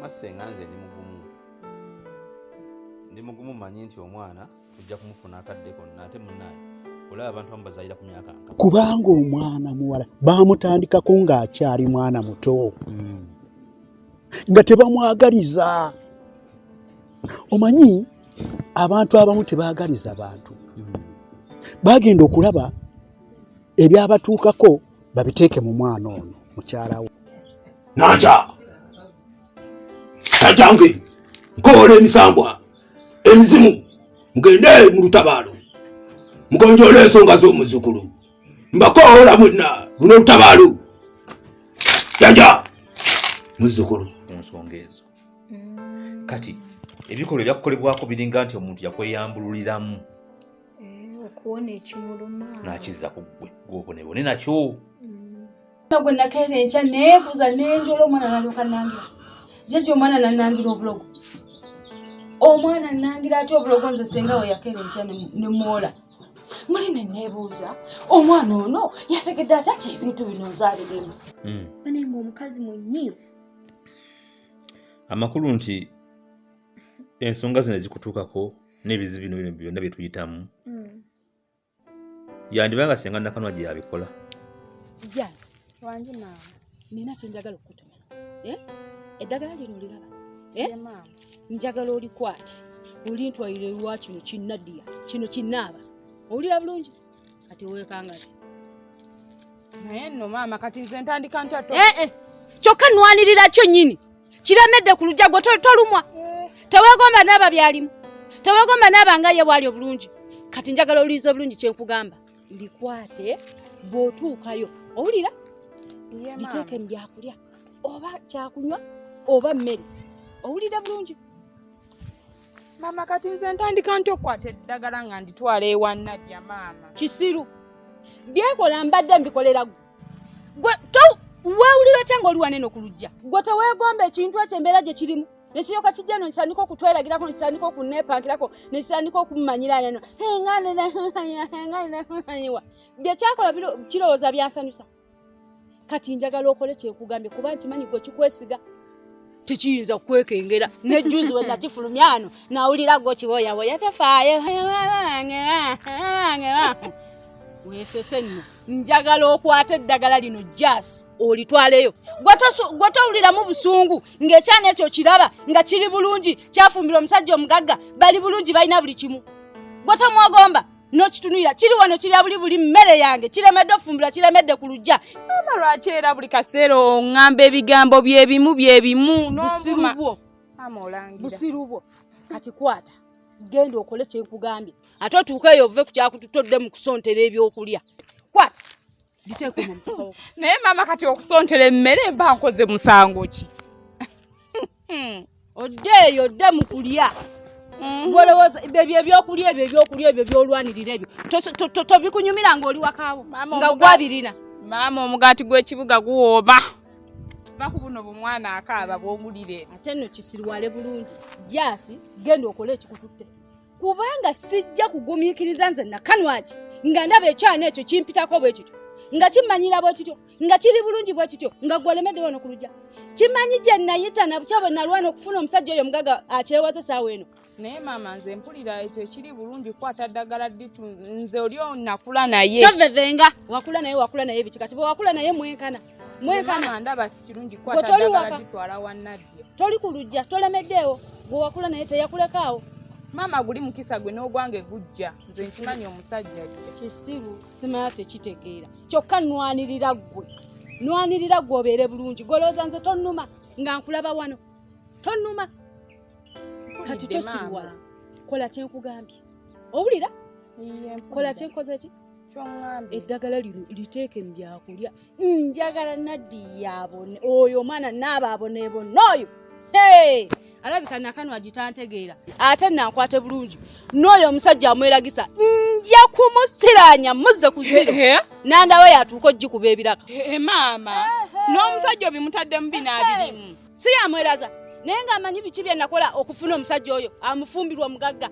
Senga nze ndi mugumu manyi nti omwana tujja kumufuna akaddeko nate munnaye olaba abantu bamubazayira ku myaka nka kubanga omwana muwala bamutandikako ng'akyali mwana muto nga tebamwagaliza. Omanyi abantu abamu tebaagaliza bantu, bagenda okulaba ebyabatuukako babiteeke mu mwana ono mukyala we. Nankya Nankyange nkola emisambwa emizimu mugende mu lutabaalo mugonjoola ensonga z'omuzukulu mbakoola mwenna luno olutabaalo janja muzukulu ensonga ezo. Kati ebikolwa ebyakukolebwako biringa nti omuntu yakweyambululiramu okuwona ekimuluma nakizza ku ggwe gwobonebone nakyo. Nagwe nakeera enkya neebuuza nenjola omwana nalyoka nangira jeje omwana nanangira obulogo. Omwana nanangira ati obulogo nze senga we yakeera enkya ne mwola. Muli ne neebuuza omwana ono yategedde atya ebintu bino nzaaliremu. Bane ng'omukazi munyiivu. Amakulu nti ensonga zino ezikutuukako n'ebizibu bino byonna bye tuyitamu yandibanga senga Nakanwa gye yabikola. Yes. Wanji maama. Nina kye njagala okutuma. Eddagala lino oliraba. Maama. Njagala olikwate. Olintwalira ewa kino kinnaddiya. Kino kinnaaba. Owulira bulungi? Kati weekanga ati. Naye nno maama kati nze ntandika ntato. Kyokka nnwanirira kyo nnyini. Kiramedde ku lujja gwe tolumwa. Teweegomba n'aba byalimu. Teweegomba n'aba nga ye bwali obulungi. Kati njagala oliiza obulungi kye nkugamba. Likwate bw'otuukayo. Owulira? Liteeke mu byakulya oba kyakunywa oba mmere. Owulira bulungi? Maama kati nze ntandika ntya okukwata eddagala nga nditwala ewa Nadia maama. Kisiru. Byekola mbadde mbikolera gwe. Weewulira otya ng'oli wanene ku lujja. Gwe teweegomba ekintu ekyo embeera gye kirimu. Nekiryoka kijja eno kitandika okutweragirako, nekitandika okunneepankirako, nekitandika okumumanyira eno. Henganyiwa. Bye kyakola kirowooza byansanyusa. Kati njagala okole kyekugambye kuba nkimanyi gwe kikwesiga. Tekiyinza okwekengera. Nejjuzi we nakifulumya ano nawulira gwe kiboyaboya tafaayo. Weesese nno. Njagala okwata eddagala lino jasi olitwaleyo. Gwe towuliramu busungu ng'ekyana ekyo kiraba nga kiri bulungi kyafumbira omusajja omugagga bali bulungi balina buli kimu. Gwe tomwogomba n'okitunulira kiri wano kirya buli mmere yange kiremedde ofumbira kiremedde ku lujja. Maama lwaki era buli kaseera oŋŋamba ebigambo byebimu Busiru bwo. Maama olangira. Busiru bwo. Kati kwata. Genda okole kye nkugambye. Ate otuukeyo ove ku kyakututodde mu kusontera ebyokulya. Kwata. Liteeko mu mukaso. Naye maama kati okusontera emmere mba nkoze musango ki? Odde mu kulya. Golowooza ebyokulya ebyo byolwanirira ebyo. Tobikunyumira ng'oli wakaawo. Nga gwabirina. Maama omugaati gw'ekibuga guwooma. Baku buno bumwana akaaba bw'obulire. Ate nno kisirwale bulungi. Jasi genda okole ekikututte. Kubanga sijja kugumiikiriza nze Nakanwa ki nga ndaba ekyana ekyo kimpitako bwe kityo. Nga kimanyira bwe kityo. Nga kiri bulungi bwe kityo. Nga gwolemedde wano ku lujja. Kimanyi gye nayita na bukyabo nalwana okufuna omusajja oyo omugaga akyewaza saawa eno. Naye maama nze mpulira ekyo ekiri bulungi kwata ddagala dditu nze oli nakula naye. Tovevenga. Wakula naye biki kati bwe wakula naye mwenkana. Maama ndaba si kirungi kwata ddagala ditwala wa Nadia. Toli ku lujja tolemeddeewo. Gwe wakula naye teyakulekaawo. Maama guli mukisa gwe n'ogwange gujja. Nze nkimanyi omusajja ye. Kisiru simala tekitegeera. Kyokka nnwanirira ggwe. Nnwanirira ggwe obeere bulungi. Golooza nze tonnuma nga nkulaba wano. Tonnuma. Kati tosiriwala. Kola kye nkugambye. Owulira? Kola kye nkoze ki? Eddagala lino liteeke mu byakulya. Njagala Nadia abone. Oyo omwana naaba aboneebona oyo. Alabika Nakanwa gitantegeera. Ate nankwate bulungi. N'oyo omusajja amweragisa. Nja kumusiranya muzze ku ziro. Nandawe yatuuka ogikuba ebiraka. Maama. N'omusajja obimutadde mu binaabirimu. Si yamweraza. Naye ng'amanyi biki bye nakola okufuna omusajja oyo amufumbirwa omugagga.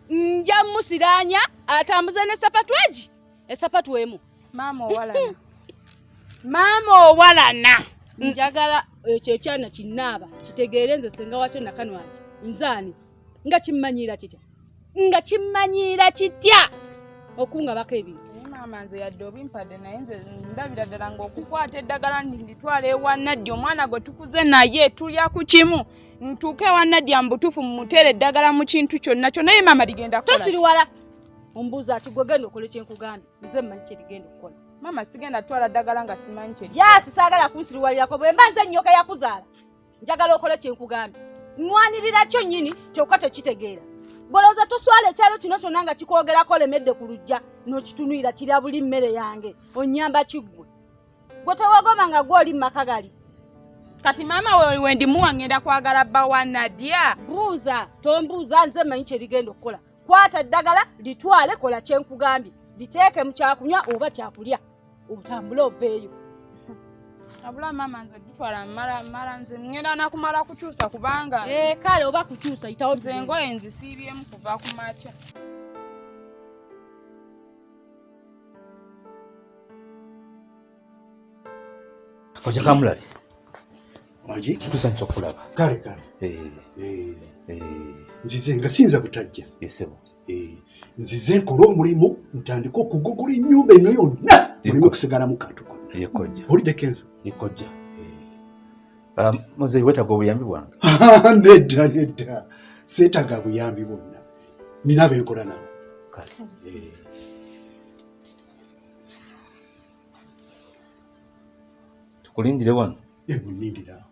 Nja musiranya atambuze n'essapatu egi. Essapatu emu. Maama owalana. Maama owalana. njagala ekyo ekyana kinnaaba kitegeere nze senga watyo nakanwaki nzaani nga kimmanyira kitya okungabako ebintu maama nze yadde obimpadde naye nze ndabira ddala ng'okukwata eddagala nditwala ewa Naddi omwana gwe tukuze naye tulya ku kimu ntuuke ewa Naddi ambutuufu mumuteera eddagala mu kintu kyonna kyo naye maama ligenda kukola tosiriwala ombuuza ati gwe genda okola kyenkugambye nze mmanyi kye ligenda okukola maama sigenda twala ddagala nga simanyi kye yaasi saagala kunsiriwalirako bwe mba nze nnyoka yakuzaala njagala okole kyenkugambye nwanirira kyo nnyini kyokka tekitegeera golooza toswala ekyalo kino kyonna nga kikwogerako olemedde ku lujja n'okitunuira kirya buli mmere yange onnyamba kiggwe gwe tewagoma nga gw'oli maka gali kati maama we ndimuwa ngenda kwagala bba wa Nadia buuza tombuuza nze mmanyi kye ligenda okukola kwata eddagala litwale kola kyenkugambye liteeke mu kyakunywa oba kyakulya otambule oveeyo abula maama nze dutwala mala nze ngenda nakumala kukyusa kubanga kale oba kukyusa yitawo nze engoye nzisiibyemu kuva ku makya Koja Kamulali. Wangi? Tusanyusa okulaba. Kale. Nzize nga sinza butajja. Yesebo. Nzize nkola omulimu ntandika okugugula ennyumba eno yonna mulimu okusigala mu kantu konna. Yekojja. Olidde Kenzo? Yekojja. Muzeeyi weetaaga obuyambi bwange? Nedda. Seetaaga buyambi bwonna. Nina benkola nabo. Kale. Tukulindire wano? Munindira.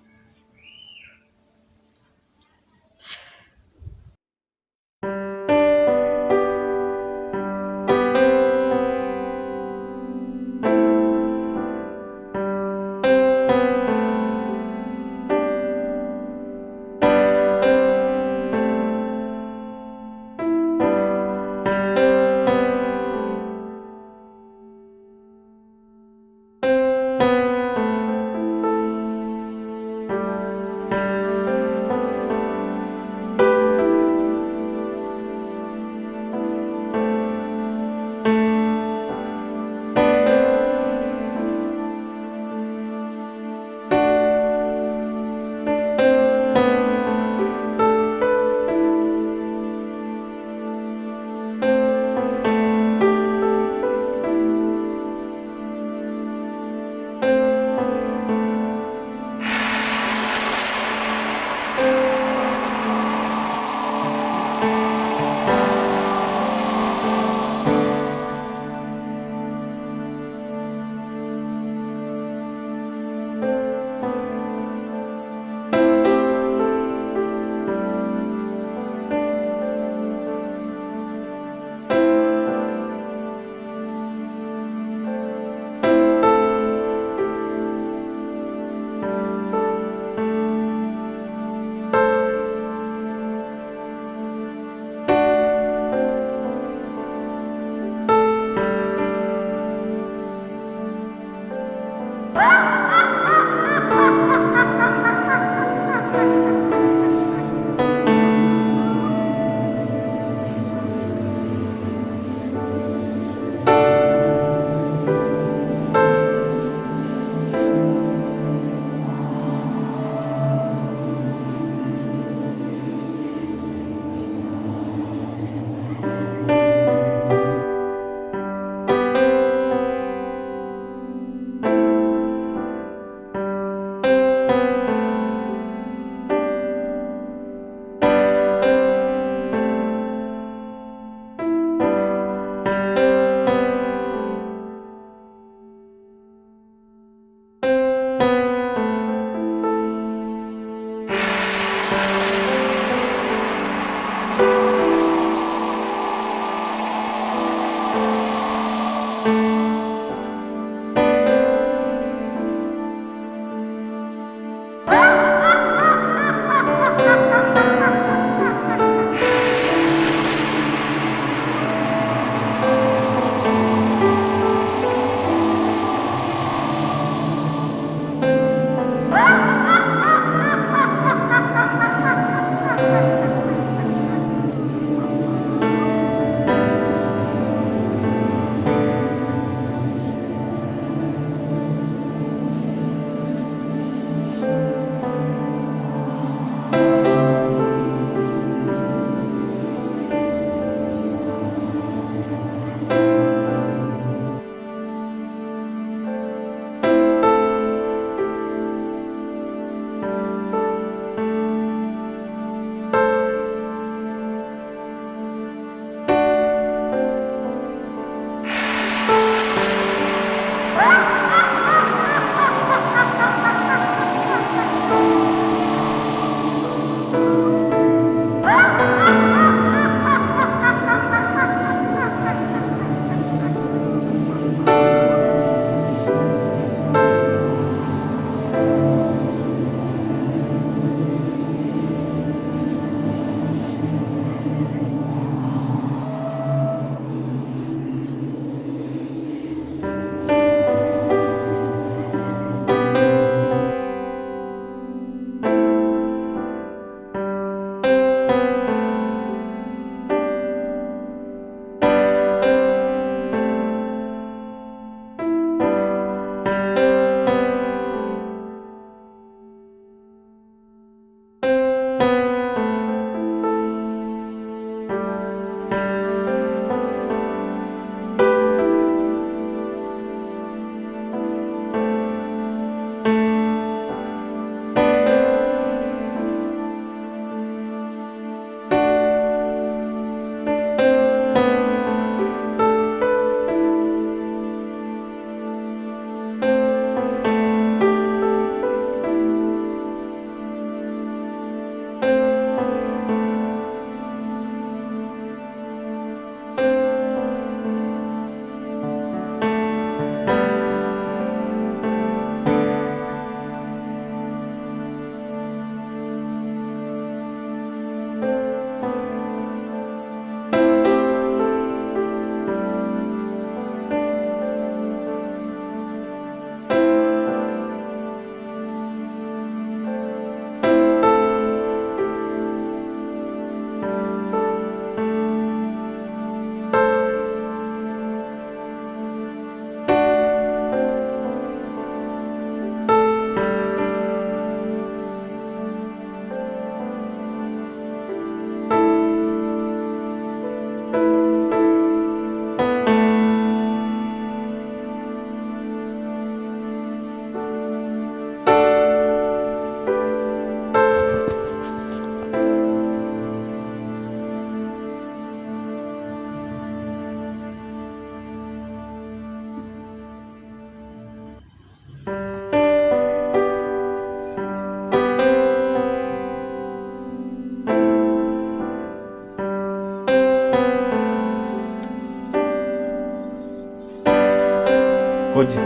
Kojja.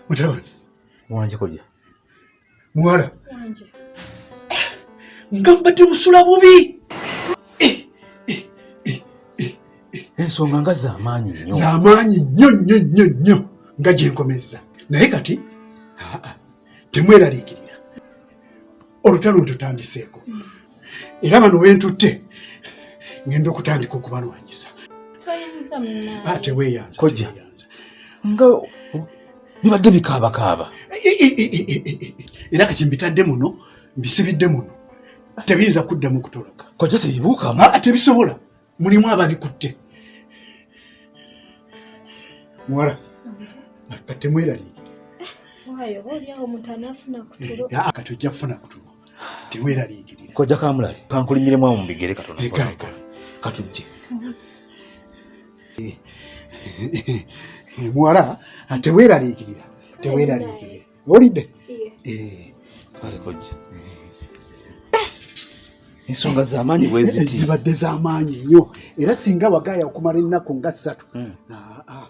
Mutabani. Wanje kojja. Muwala. Wanje. Nga mbadde musula bubi. Ensonga nga z'amaanyi nnyo. Z'amaanyi nnyo nga gye nkomezza. Naye kati temweraliikirira. Olutalo tutandiseeko. Era bano bentutte ngenda okutandika okubalwanyisa. Toyinza munnaye. Teweeyanza. Kojja. Nga bibadde bikaabakaaba. Era kati mbitadde muno, mbisibidde muno. Tebiyinza kuddamu kutoloka. Kojja tebibuukamu. Tebisobola. Mulimu ababikutte. Muwala. Kati temweraliikirira. Waayo olyawo mutanafuna kutulo. Kati ojja kufuna kutulo. Teweraliikirira. Kojja kamulabe kankulinyiremu awo mu bigere katono. Katujje. Muwala teweraliikirira. Teweraliikirira. Olidde? Kale kojja. Ensonga z'amaanyi bwe ziti. Zibadde z'amaanyi nnyo. Era singa wagaaya okumala ennaku nga 3.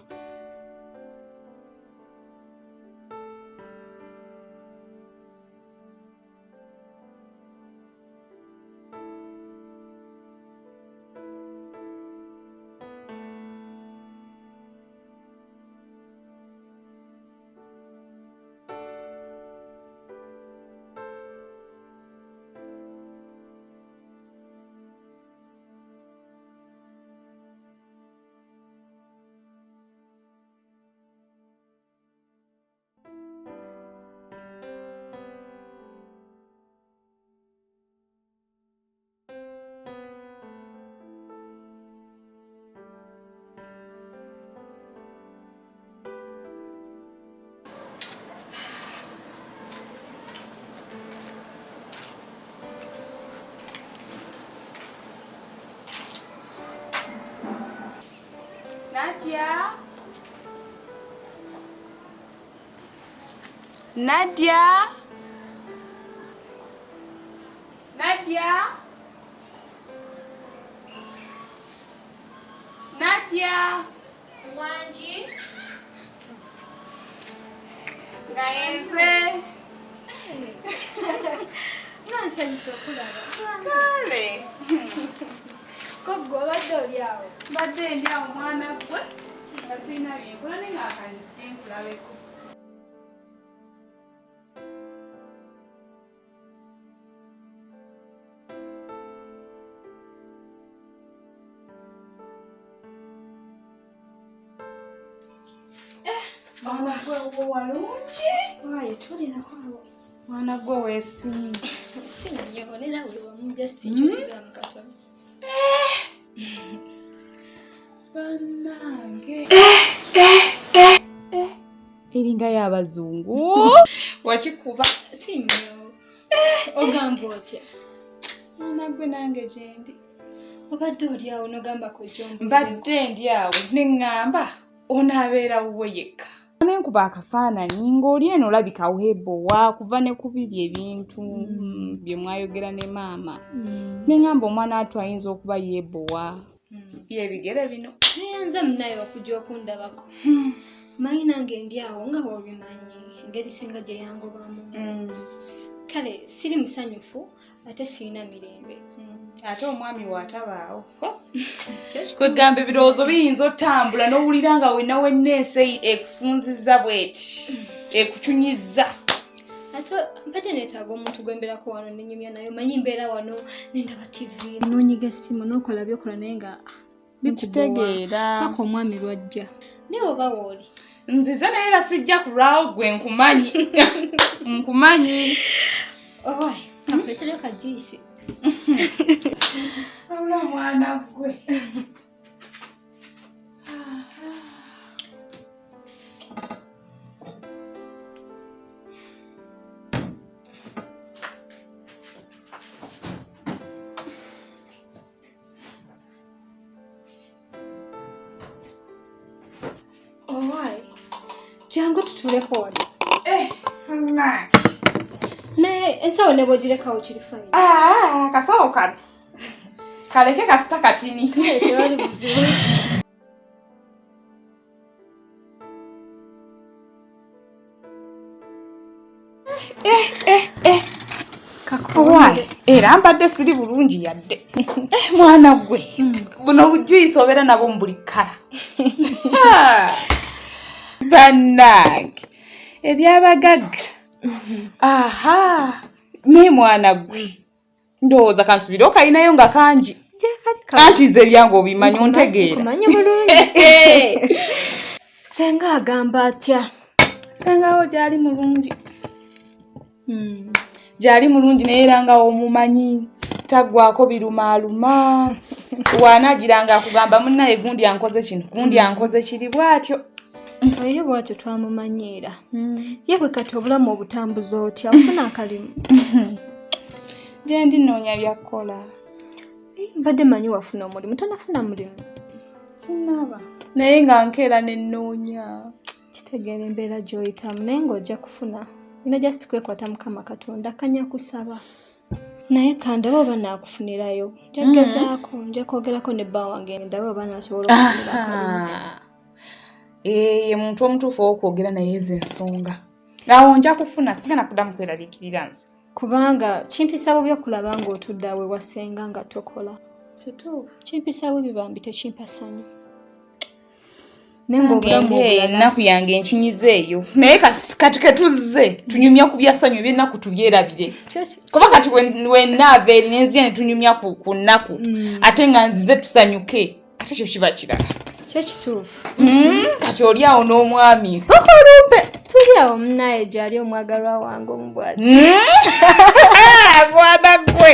Nadia. Wanji. Ngayenze. Nansanyusa okulaba. Kale. Koggo obadde olyawo. Mbadde ndi awo mwana gwe. Nga sirina byenkola naye ng'akanzike nkulabeko. Mwana gwe walungi. Waayo tulina kwawo. Mwana gwe weesimba. Sinanyobonera buli wamu just nkyusizaamu katono. Bannange. Eringa y'abazungu. Wakikuba. Si nnyo. Ogamba otya? Mwana gwe nange gye ndi. Obadde olyawo n'ogamba kojjombuzeeko. Mbadde ndi awo ne ŋŋamba onaabeera wuwe yekka. Nenkuba akafaananyi ng'oli eno olabika weebowa kuva ne kubiri ebintu bye mwayogera ne maama. Ne ŋŋamba omwana atu ayinza okuba yeebowa. Byebigere bino. Neyanza munnaye okujja okundabako. Manyi nange ndi awo nga bw'obimanyi engeri senga gye yangobamu. Kale siri musanyufu ate sirina mirembe. Ate omwami waatabaawo. Kwegamba ebirowoozo biyinza otambula n'owulira nga wenna wenneese ekufunzizza bw'eti ekucunyizza. Ate mbadde neetaaga omuntu gwembeerako wano nenyumya nayo manyi mbeera wano nendaba TV noonyiga essimu n'okola byokola naye nga bikutegeera paka omwami lwajja naye oba wooli nzize naye era sijja kulwawo gwe nkumanyi nkumanyi owaye kakuleetereyo ka juice wabula mwana gwe owaye jangu tutuleko wano naye ensawo ne bw'ogirekawo kiri fayini kasawo kano kaleke kasita katini tewali buzibu era mbadde siri bulungi yadde mwana gwe buno bujjuyiso obeera nabo mu buli kkala bannange ebyabagagga aha naye mwana gwe ndowooza kansubire okayinayo nga kangi anti nze ebyange obimanyi ontegeera senga agamba atya sengawo gyali mulungi gyali mulungi naye era nga omumanyi tagwako birumaaluma waanagiranga akugamba munnaye gundi ankoze kino gundi ankoze kiri bw'atyo oye bwatyo twamumanyiira ye bwe kati obulamu obutambuza otya ofuna akalimu gye ndi nnoonya byakkola mbadde manyi wafuna omulimu tanafuna mulimu sinaba naye nga nkeera nennoonya kitegeera embeera gy'oyitamu naye ng'ojja kufuna ina just kwekwata mukama katonda kanya kusaba naye kandaba oba naakufunirayo njagezaako nja kwogerako ne bba wange ndabe oba nasobola okufunira akalimu ye muntu omutuufu owokwogera naye ezo ensonga awo nja kufuna sigana kuddamu kweraliikirira nze kubanga kimpisa bubi okulaba ng'otudde awe wasenga nga tokola kituufu kimpisa bubi bambi tekimpa ssanyu ennaku yange enkyunyiza eyo naye kati ketuzze tunyumya ku byassanyu ebyennaku tubyerabire kuba kati wennaava eri nenzija ne tunyumya ku nnaku ate nga nzize tusanyuke ate kyo kiba kirala kyekituufu kati oli awo n'omwami soka olumpe tuli awo munaye gyali omwagalwa wange omubwati gwana gwe